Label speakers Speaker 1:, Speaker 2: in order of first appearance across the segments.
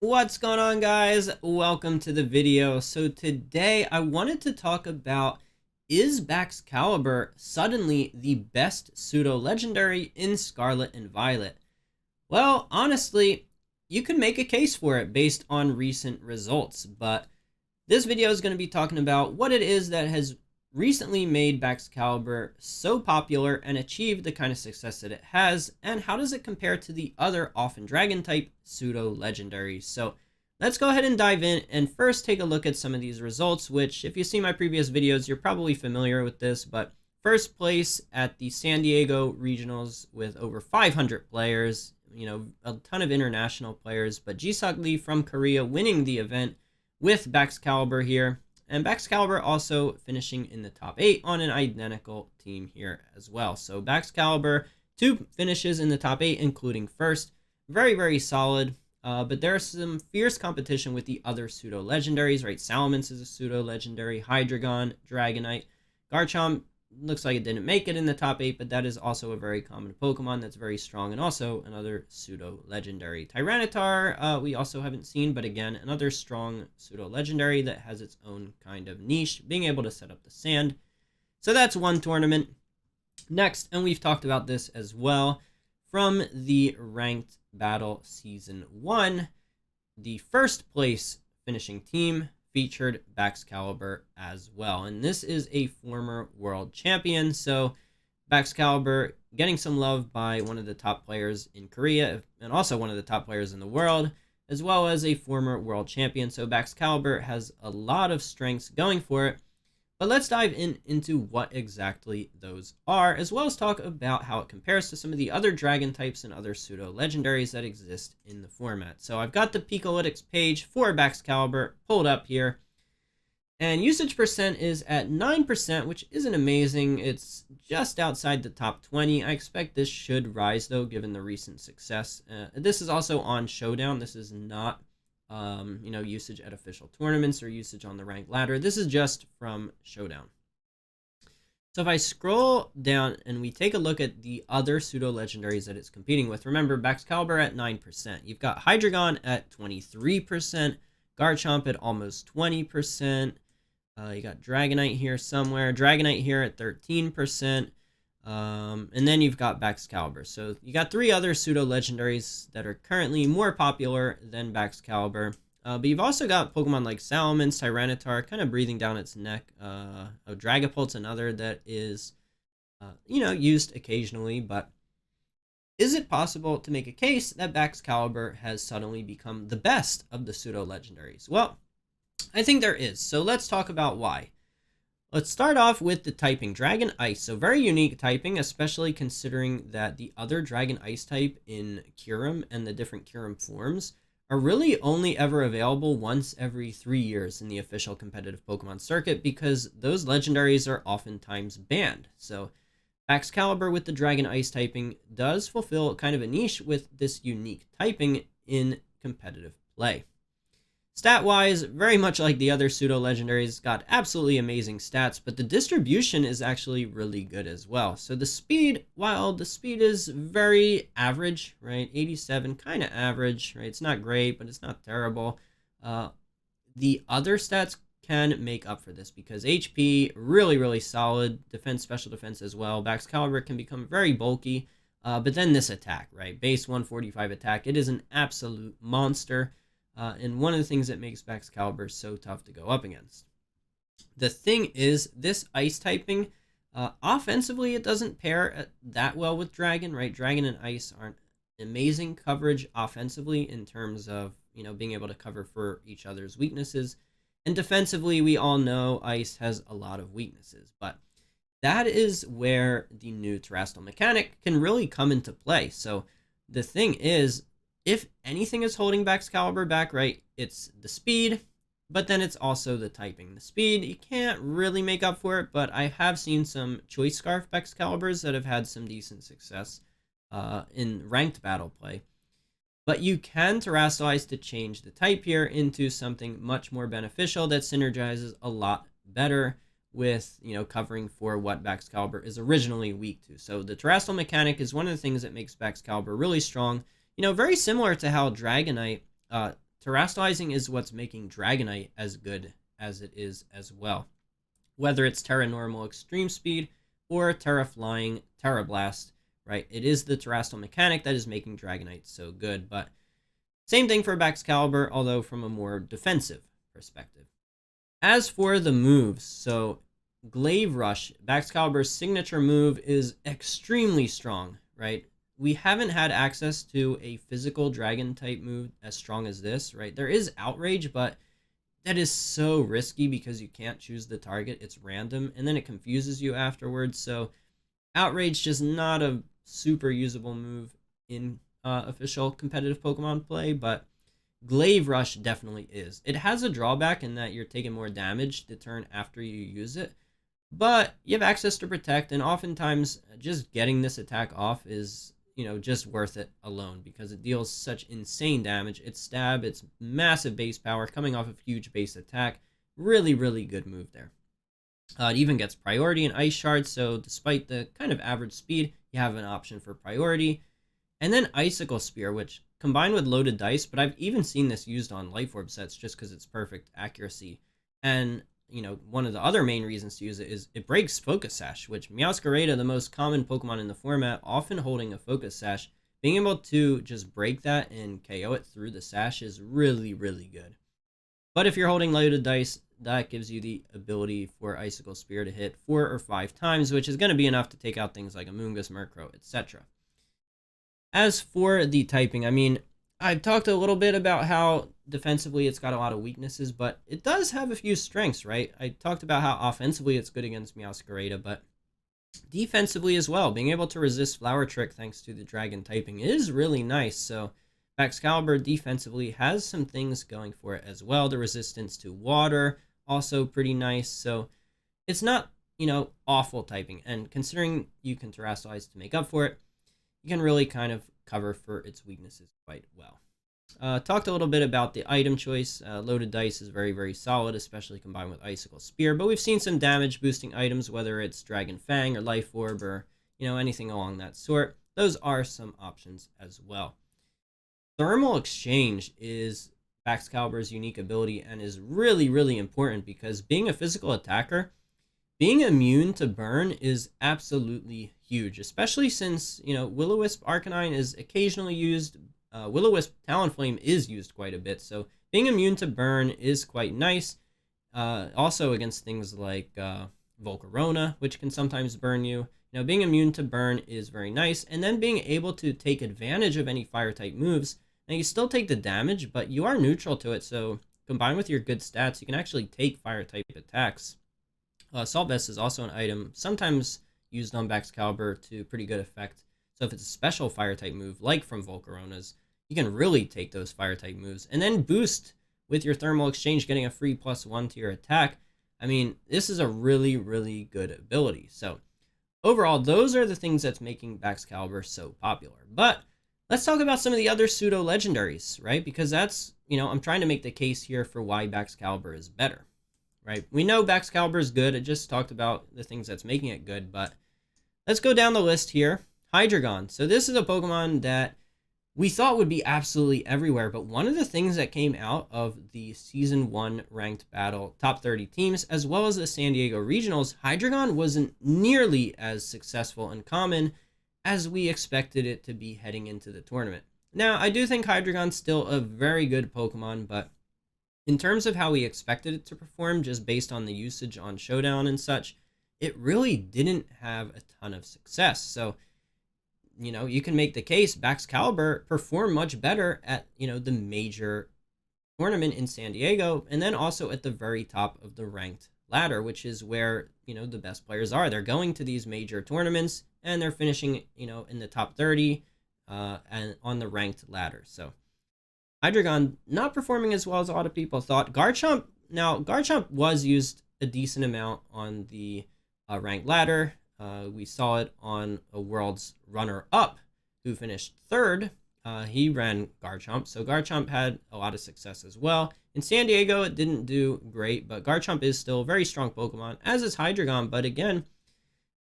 Speaker 1: What's going on, guys? Welcome to the video. So today I wanted to talk about, is Baxcalibur suddenly the best pseudo legendary in Scarlet and Violet? Well, honestly, you could make a case for it based on recent results, but this video is going to be talking about what it is that has recently made Baxcalibur so popular and achieved the kind of success that it has, and how does it compare to the other often dragon type pseudo legendaries. So let's go ahead and dive in and first take a look at some of these results, which if you see my previous videos, you're probably familiar with this, but first place at the San Diego regionals with over 500 players, a ton of international players, but Jisuk Lee from Korea winning the event with Baxcalibur here, and Baxcalibur also finishing in the top 8 on an identical team here as well. So Baxcalibur, 2 finishes in the top 8, including first. Very, very solid. But there's some fierce competition with the other pseudo legendaries, right? Salamence is a pseudo legendary, Hydreigon, Dragonite, Garchomp looks like it didn't make it in the top 8, but that is also a very common Pokemon that's very strong, and also another pseudo legendary. Tyranitar we also haven't seen, but again, another strong pseudo legendary that has its own kind of niche, being able to set up the sand. So that's one tournament. Next, and we've talked about this as well, from the ranked battle season 1, the first place finishing team featured Baxcalibur as well. And this is a former world champion, so Baxcalibur getting some love by one of the top players in Korea, and also one of the top players in the world, as well as a former world champion. So Baxcalibur has a lot of strengths going for it. But let's dive into what exactly those are, as well as talk about how it compares to some of the other dragon types and other pseudo legendaries that exist in the format. So I've got the Peakalytics page for Baxcalibur pulled up here, and usage percent is at 9%, which isn't amazing. It's just outside the top 20. I expect this should rise, though, given the recent success. This is also on Showdown. This is not usage at official tournaments or usage on the ranked ladder. This is just from Showdown. So if I scroll down and we take a look at the other pseudo legendaries that it's competing with, remember Baxcalibur at 9%. You've got Hydreigon at 23%, Garchomp at almost 20%. You got Dragonite here somewhere, Dragonite here at 13%. And then you've got Baxcalibur. So you got 3 other pseudo legendaries that are currently more popular than Baxcalibur. But you've also got Pokemon like Salamence, Tyranitar, kind of breathing down its neck. Dragapult's another that is, used occasionally. But is it possible to make a case that Baxcalibur has suddenly become the best of the pseudo legendaries? Well, I think there is. So let's talk about why. Let's start off with the typing. Dragon Ice. So very unique typing, especially considering that the other Dragon Ice type in Kyurem and the different Kyurem forms are really only ever available once every 3 years in the official competitive Pokemon circuit, because those legendaries are oftentimes banned. So Baxcalibur with the Dragon Ice typing does fulfill kind of a niche with this unique typing in competitive play. Stat-wise, very much like the other pseudo-legendaries, got absolutely amazing stats, but the distribution is actually really good as well. So the speed, while the speed is very average, right, 87, kind of average, right, it's not great, but it's not terrible. The other stats can make up for this, because HP, really, really solid. Defense, special defense as well. Baxcalibur can become very bulky, but then this attack, right, base 145 attack, it is an absolute monster. And one of the things that makes Baxcalibur so tough to go up against. The thing is, this ice typing, offensively, it doesn't pair that well with Dragon, right? Dragon and Ice aren't amazing coverage offensively in terms of, being able to cover for each other's weaknesses. And defensively, we all know Ice has a lot of weaknesses. But that is where the new Terrestrial mechanic can really come into play. So the thing is, if anything is holding Baxcalibur back, right, it's the speed, but then it's also the typing. The speed, you can't really make up for it, but I have seen some Choice Scarf Baxcaliburs that have had some decent success in ranked battle play. But you can terrestrialize to change the type here into something much more beneficial that synergizes a lot better with, covering for what Baxcalibur is originally weak to. So the terrestrial mechanic is one of the things that makes Baxcalibur really strong. Very similar to how Dragonite terastallizing is what's making Dragonite as good as it is as well. Whether it's Terra Normal Extreme Speed or Terra Flying Terra Blast, right? It is the terrestrial mechanic that is making Dragonite so good, but same thing for Baxcalibur, although from a more defensive perspective. As for the moves, so Glaive Rush, Baxcalibur's signature move, is extremely strong, right? We haven't had access to a physical dragon type move as strong as this, right? There is Outrage, but that is so risky because you can't choose the target. It's random, and then it confuses you afterwards. So Outrage just not a super usable move in official competitive Pokemon play, but Glaive Rush definitely is. It has a drawback in that you're taking more damage the turn after you use it, but you have access to Protect, and oftentimes just getting this attack off is, just worth it alone because it deals such insane damage. It's stab, it's massive base power coming off of huge base attack. Really, really good move there. It even gets priority in Ice Shard, so despite the kind of average speed, you have an option for priority. And then Icicle Spear, which combined with Loaded Dice, but I've even seen this used on Life Orb sets just because it's perfect accuracy. And, one of the other main reasons to use it is it breaks Focus Sash, which Meowscarada, the most common Pokemon in the format, often holding a Focus Sash, being able to just break that and KO it through the Sash is really, really good. But if you're holding Loaded Dice, that gives you the ability for Icicle Spear to hit 4 or 5 times, which is going to be enough to take out things like Amoonguss, Murkrow, etc. As for the typing, I've talked a little bit about how defensively it's got a lot of weaknesses, but it does have a few strengths, right? I talked about how offensively it's good against Meowscarada, but defensively as well, being able to resist Flower Trick thanks to the dragon typing is really nice. So Baxcalibur defensively has some things going for it as well. The resistance to water, also pretty nice. So it's not, awful typing. And considering you can terastallize to make up for it, you can really kind of cover for its weaknesses quite well. Talked a little bit about the item choice. Loaded Dice is very, very solid, especially combined with Icicle Spear. But we've seen some damage boosting items, whether it's Dragon Fang or Life Orb or, anything along that sort. Those are some options as well. Thermal Exchange is Baxcalibur's unique ability and is really, really important because being a physical attacker, being immune to burn is absolutely huge, especially since, Will-O-Wisp Arcanine is occasionally used. Will-O-Wisp Talonflame is used quite a bit, so being immune to burn is quite nice. Also against things like Volcarona, which can sometimes burn you. Being immune to burn is very nice, and then being able to take advantage of any fire-type moves. Now, you still take the damage, but you are neutral to it, so combined with your good stats, you can actually take fire-type attacks. Assault Vest is also an item sometimes used on Baxcalibur to pretty good effect. So if it's a special fire-type move, like from Volcarona's, you can really take those fire-type moves. And then boost with your Thermal Exchange, getting a free +1 to your attack. This is a really, really good ability. So overall, those are the things that's making Baxcalibur so popular. But let's talk about some of the other pseudo-legendaries, right? Because that's, I'm trying to make the case here for why Baxcalibur is better. Right? We know Baxcalibur is good. I just talked about the things that's making it good, but let's go down the list here. Hydreigon. So this is a Pokemon that we thought would be absolutely everywhere, but one of the things that came out of the Season 1 ranked battle, top 30 teams, as well as the San Diego Regionals, Hydreigon wasn't nearly as successful and common as we expected it to be heading into the tournament. Now, I do think Hydreigon's still a very good Pokemon, but in terms of how we expected it to perform, just based on the usage on Showdown and such, it really didn't have a ton of success. So, you can make the case Baxcalibur performed much better at, the major tournament in San Diego, and then also at the very top of the ranked ladder, which is where, the best players are. They're going to these major tournaments, and they're finishing, in the top 30 and on the ranked ladder. So Hydreigon not performing as well as a lot of people thought. Garchomp was used a decent amount on the ranked ladder. We saw it on a World's runner-up who finished 3rd. He ran Garchomp, so Garchomp had a lot of success as well. In San Diego, it didn't do great, but Garchomp is still a very strong Pokemon, as is Hydreigon. But again,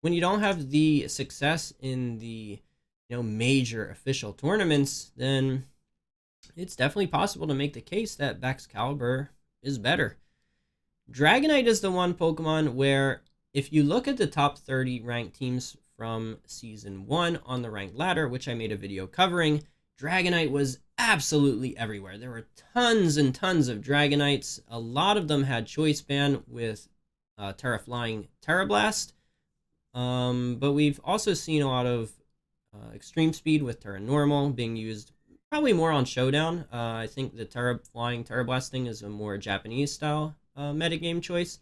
Speaker 1: when you don't have the success in the major official tournaments, then it's definitely possible to make the case that Baxcalibur is better. Dragonite is the one Pokemon where, if you look at the top 30 ranked teams from Season 1 on the ranked ladder, which I made a video covering, Dragonite was absolutely everywhere. There were tons and tons of Dragonites. A lot of them had Choice Band with Terra Flying Terra Blast. But we've also seen a lot of Extreme Speed with Terra Normal being used probably more on Showdown. I think the Terra Flying Terra Blasting is a more Japanese style metagame choice.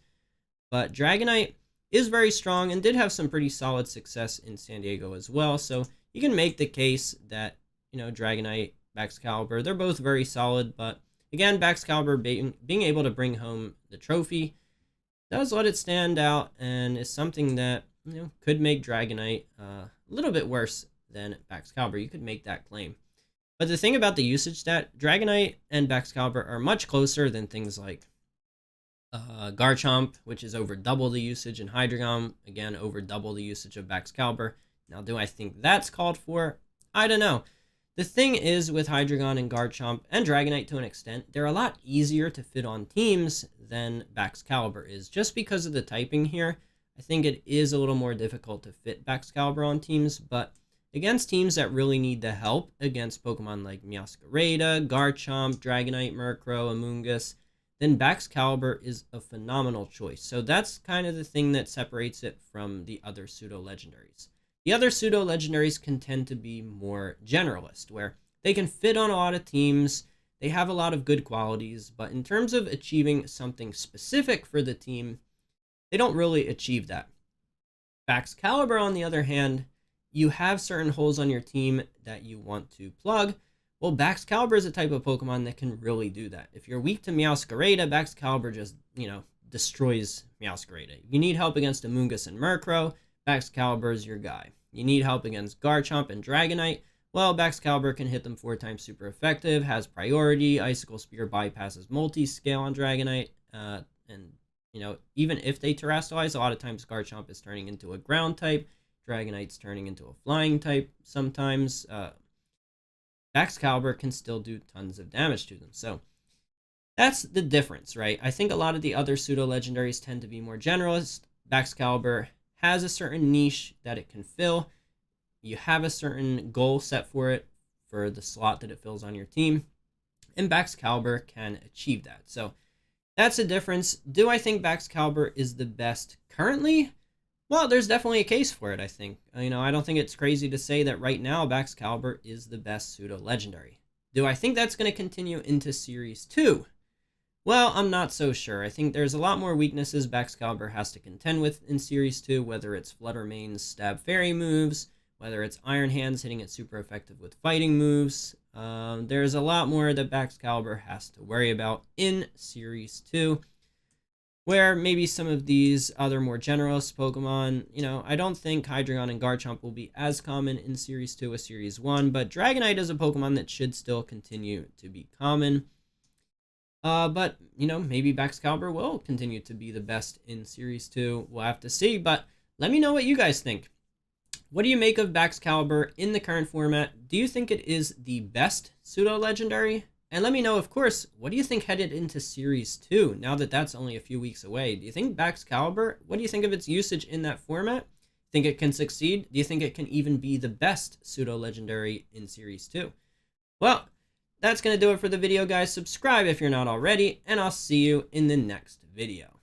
Speaker 1: But Dragonite is very strong and did have some pretty solid success in San Diego as well. So you can make the case that, Dragonite, Baxcalibur, they're both very solid. But again, Baxcalibur being able to bring home the trophy does let it stand out and is something that, could make Dragonite a little bit worse than Baxcalibur. You could make that claim. But the thing about the usage stat, Dragonite and Baxcalibur are much closer than things like Garchomp, which is over double the usage, and Hydreigon, again, over double the usage of Baxcalibur. Now, do I think that's called for? I don't know. The thing is, with Hydreigon and Garchomp, and Dragonite to an extent, they're a lot easier to fit on teams than Baxcalibur is. Just because of the typing here, I think it is a little more difficult to fit Baxcalibur on teams, but against teams that really need the help, against Pokemon like Meowscarada, Garchomp, Dragonite, Murkrow, Amoonguss, then Baxcalibur is a phenomenal choice. So that's kind of the thing that separates it from the other pseudo-legendaries. The other pseudo-legendaries can tend to be more generalist, where they can fit on a lot of teams, they have a lot of good qualities, but in terms of achieving something specific for the team, they don't really achieve that. Baxcalibur, on the other hand, you have certain holes on your team that you want to plug. Well, Baxcalibur is a type of Pokemon that can really do that. If you're weak to Meowscarada, Baxcalibur just, destroys Meowscarada. If you need help against Amoonguss and Murkrow, Baxcalibur is your guy. You need help against Garchomp and Dragonite, well, Baxcalibur can hit them 4 times super effective, has priority, Icicle Spear bypasses multi-scale on Dragonite, and, even if they terrestrialize, a lot of times Garchomp is turning into a ground type, Dragonite's turning into a flying type sometimes. Baxcalibur can still do tons of damage to them. So that's the difference, right? I think a lot of the other pseudo-legendaries tend to be more generalist. Baxcalibur has a certain niche that it can fill. You have a certain goal set for it, for the slot that it fills on your team, and Baxcalibur can achieve that. So that's a difference. Do I think Baxcalibur is the best currently? Well, there's definitely a case for it, I think. I don't think it's crazy to say that right now Baxcalibur is the best pseudo-legendary. Do I think that's going to continue into Series 2? Well, I'm not so sure. I think there's a lot more weaknesses Baxcalibur has to contend with in Series 2, whether it's Flutter Mane's Stab Fairy moves, whether it's Iron Hands hitting it super effective with fighting moves. There's a lot more that Baxcalibur has to worry about in Series 2. Where maybe some of these other more generalist Pokemon, I don't think Hydreigon and Garchomp will be as common in Series 2 as Series 1, but Dragonite is a Pokemon that should still continue to be common. But, maybe Baxcalibur will continue to be the best in Series 2. We'll have to see, but let me know what you guys think. What do you make of Baxcalibur in the current format? Do you think it is the best pseudo-legendary? And let me know, of course, what do you think headed into Series 2, now that that's only a few weeks away? Do you think Baxcalibur, what do you think of its usage in that format? Think it can succeed? Do you think it can even be the best pseudo-legendary in Series 2? Well, that's going to do it for the video, guys. Subscribe if you're not already, and I'll see you in the next video.